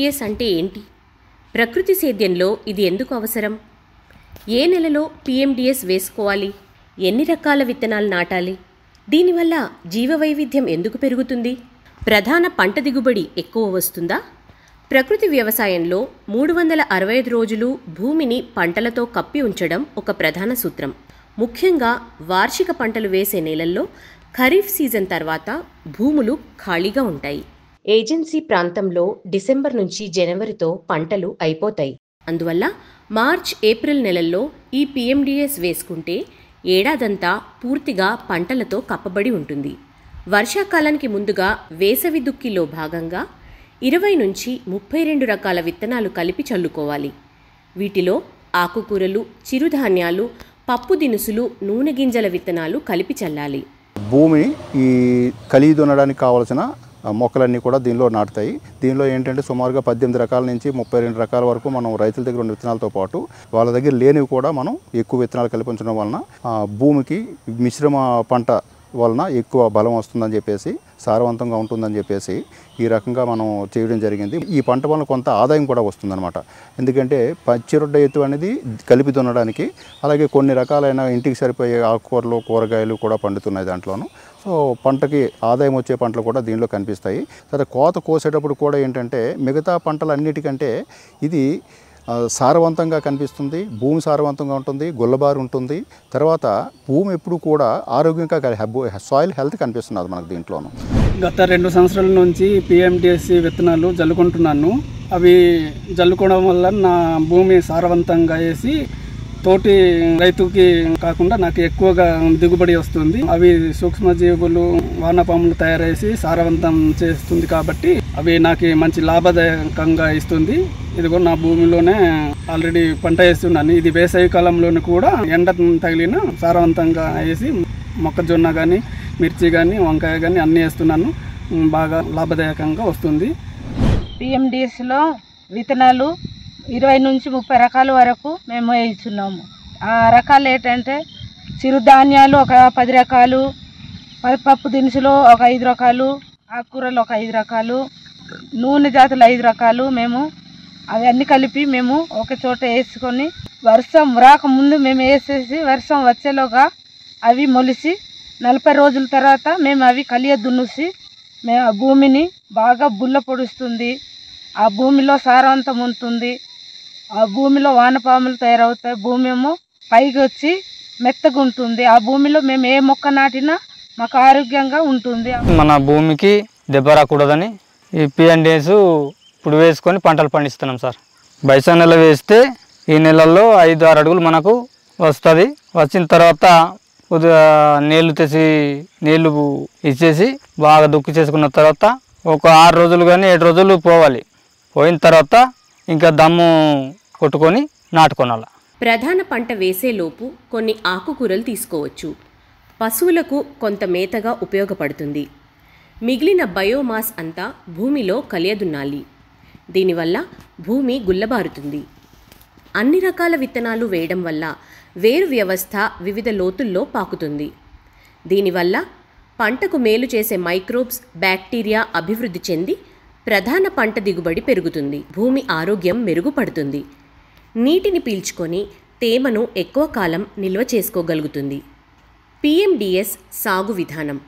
PMDS అంటే ఏంటి? ప్రకృతి సేద్యంలో ఇది ఎందుకు అవసరం? ఏ నెలలో పిఎండిఎస్ వేసుకోవాలి? ఎన్ని రకాల విత్తనాలు నాటాలి? దీనివల్ల జీవవైవిధ్యం ఎందుకు పెరుగుతుంది? ప్రధాన పంట దిగుబడి ఎక్కువ వస్తుందా? ప్రకృతి వ్యవసాయంలో 365 రోజులు భూమిని పంటలతో కప్పి ఉంచడం ఒక ప్రధాన సూత్రం. ముఖ్యంగా వార్షిక పంటలు వేసే నేలల్లో ఖరీఫ్ సీజన్ తర్వాత భూములు ఖాళీగా ఉంటాయి. ఏజెన్సీ ప్రాంతంలో డిసెంబర్ నుంచి జనవరితో పంటలు అయిపోతాయి. అందువల్ల మార్చ్, ఏప్రిల్ నెలల్లో ఈ పిఎండిఎస్ వేసుకుంటే ఏడాదంతా పూర్తిగా పంటలతో కప్పబడి ఉంటుంది. వర్షాకాలానికి ముందుగా వేసవి దుక్కిలో భాగంగా 20 నుంచి 32 రకాల విత్తనాలు కలిపి చల్లుకోవాలి. వీటిలో ఆకుకూరలు, చిరుధాన్యాలు, పప్పు దినుసులు, నూనె గింజల విత్తనాలు కలిపి చల్లాలి. భూమి ఈ కలిగి దున్నడానికి కావాల్సిన మొక్కలన్నీ కూడా దీనిలో నాటుతాయి. దీనిలో ఏంటంటే సుమారుగా 18 రకాల నుంచి 32 రకాల వరకు మనం రైతుల దగ్గర ఉన్న విత్తనాలతో పాటు వాళ్ళ దగ్గర లేనివి కూడా మనం ఎక్కువ విత్తనాలు కల్పించడం వలన భూమికి మిశ్రమ పంట వలన ఎక్కువ బలం వస్తుందని చెప్పేసి, సారవంతంగా ఉంటుందని చెప్పేసి ఈ రకంగా మనం చేయడం జరిగింది. ఈ పంట వలన కొంత ఆదాయం కూడా వస్తుందన్నమాట. ఎందుకంటే పచ్చిరొడ్డ ఎత్తు అనేది కలిపి దున్నడానికి, అలాగే కొన్ని రకాలైన ఇంటికి సరిపోయే ఆకుకూరలు, కూరగాయలు కూడా పండుతున్నాయి దాంట్లోనూ. సో పంటకి ఆదాయం వచ్చే పంటలు కూడా దీనిలో కనిపిస్తాయి. తర్వాత కోత కోసేటప్పుడు కూడా ఏంటంటే మిగతా పంటలన్నిటికంటే ఇది సారవంతంగా కనిపిస్తుంది, భూమి సారవంతంగా ఉంటుంది, గుల్లబారు ఉంటుంది. తర్వాత భూమి ఎప్పుడు కూడా ఆరోగ్యంగా సాయిల్ హెల్త్ కనిపిస్తున్నది మనకు దీంట్లోనూ. గత 2 సంవత్సరాల నుంచి పిఎండిఎస్ విత్తనాలు జల్లుకుంటున్నాను. అవి జల్లుకోవడం వల్ల నా భూమి సారవంతంగా వేసి తోటి రైతుకి కాకుండా నాకు ఎక్కువగా దిగుబడి వస్తుంది. అవి సూక్ష్మజీవులు, వానపాములు తయారేసి సారవంతం చేస్తుంది కాబట్టి అవి నాకు మంచి లాభదాయకంగా ఇస్తుంది. ఇదిగో నా భూమిలోనే ఆల్రెడీ పంట వేస్తున్నాను. ఇది వేసవి కాలంలోని కూడా ఎండ తగిలిన సారవంతంగా వేసి మొక్కజొన్న కానీ, మిర్చి కానీ, వంకాయ కానీ అన్నీ వేస్తున్నాను. బాగా లాభదాయకంగా వస్తుంది. పిఎండిఎస్లో విత్తనాలు 20 నుంచి 30 రకాల వరకు మేము వేస్తున్నాము. ఆ రకాలు ఏంటంటే చిరుధాన్యాలు ఒక 10 రకాలు, పప్పు దినుసులు ఒక 5 రకాలు, ఆకుకూరలు ఒక 5 రకాలు, నూనె జాతులు 5 రకాలు. మేము అవన్నీ కలిపి మేము ఒక చోట వేసుకొని వర్షం రాకముందు మేము వేసేసి వర్షం వచ్చేలోగా అవి మొలిసి 40 రోజుల తర్వాత మేము అవి కలియ దున్నుసి మేము ఆ భూమిని బాగా బుల్ల పొడుస్తుంది. ఆ భూమిలో సారవంతం ఉంటుంది. ఆ భూమిలో వానపాములు తయారవుతాయి. భూమి ఏమో పైకి వచ్చి మెత్తగా ఉంటుంది. ఆ భూమిలో మేము ఏ మొక్క నాటినా మాకు ఆరోగ్యంగా ఉంటుంది. మన భూమికి దెబ్బ రాకూడదని ఈ పిఎండిఎస్ ఇప్పుడు వేసుకొని పంటలు పండిస్తున్నాం సార్. బైసా నెల వేస్తే ఈ నెలల్లో 5-6 అడుగులు మనకు వస్తుంది. వచ్చిన తర్వాత నీళ్లు తెసి నీళ్లు ఇచ్చేసి బాగా దుక్కి చేసుకున్న తర్వాత ఒక 6 రోజులు కానీ 7 రోజులు పోవాలి. పోయిన తర్వాత ఇంకా దమ్ము కొట్టుకొని నాటుకోనాల. ప్రధాన పంట వేసేలోపు కొన్ని ఆకుకూరలు తీసుకోవచ్చు. పశువులకు కొంత మేతగా ఉపయోగపడుతుంది. మిగిలిన బయోమాస్ అంతా భూమిలో కలియదున్నాలి. దీనివల్ల భూమి గుల్లబారుతుంది. అన్ని రకాల విత్తనాలు వేయడం వల్ల వేరు వ్యవస్థ వివిధ లోతుల్లో పాకుతుంది. దీనివల్ల పంటకు మేలు చేసే మైక్రోబ్స్, బ్యాక్టీరియా అభివృద్ధి చెంది ప్రధాన పంట దిగుబడి పెరుగుతుంది. భూమి ఆరోగ్యం మెరుగుపడుతుంది. నీటిని పీల్చుకొని తేమను ఎక్కువ కాలం నిల్వ చేసుకోగలుగుతుంది. పిఎండిఎస్ సాగు విధానం: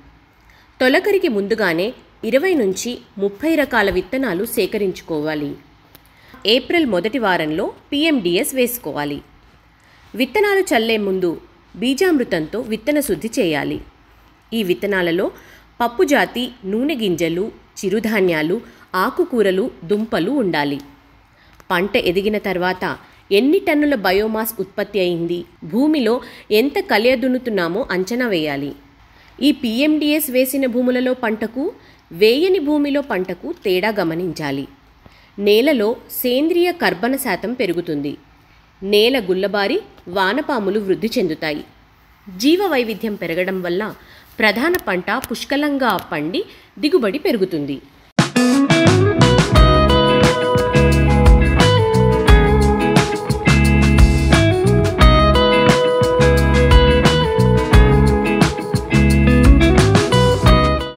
తొలకరికి ముందుగానే 20 నుంచి 30 రకాల విత్తనాలు సేకరించుకోవాలి. ఏప్రిల్ మొదటి వారంలో పిఎండిఎస్ వేసుకోవాలి. విత్తనాలు చల్లే ముందు బీజామృతంతో విత్తన శుద్ధి చేయాలి. ఈ విత్తనాలలో పప్పు జాతి, నూనె గింజలు, చిరుధాన్యాలు, ఆకుకూరలు, దుంపలు ఉండాలి. పంట ఎదిగిన తర్వాత ఎన్ని టన్నుల బయోమాస్ ఉత్పత్తి అయింది, భూమిలో ఎంత కలియ దున్నుతున్నామో అంచనా వేయాలి. ఈ పిఎండిఎస్ వేసిన భూములలో పంటకు, వేయని భూమిలో పంటకు తేడా గమనించాలి. నేలలో సేంద్రియ కర్బన శాతం పెరుగుతుంది. నేల గుల్లబారి వానపాములు వృద్ధి చెందుతాయి. జీవ వైవిధ్యం పెరగడం వల్ల ప్రధాన పంట పుష్కలంగా పండి దిగుబడి పెరుగుతుంది.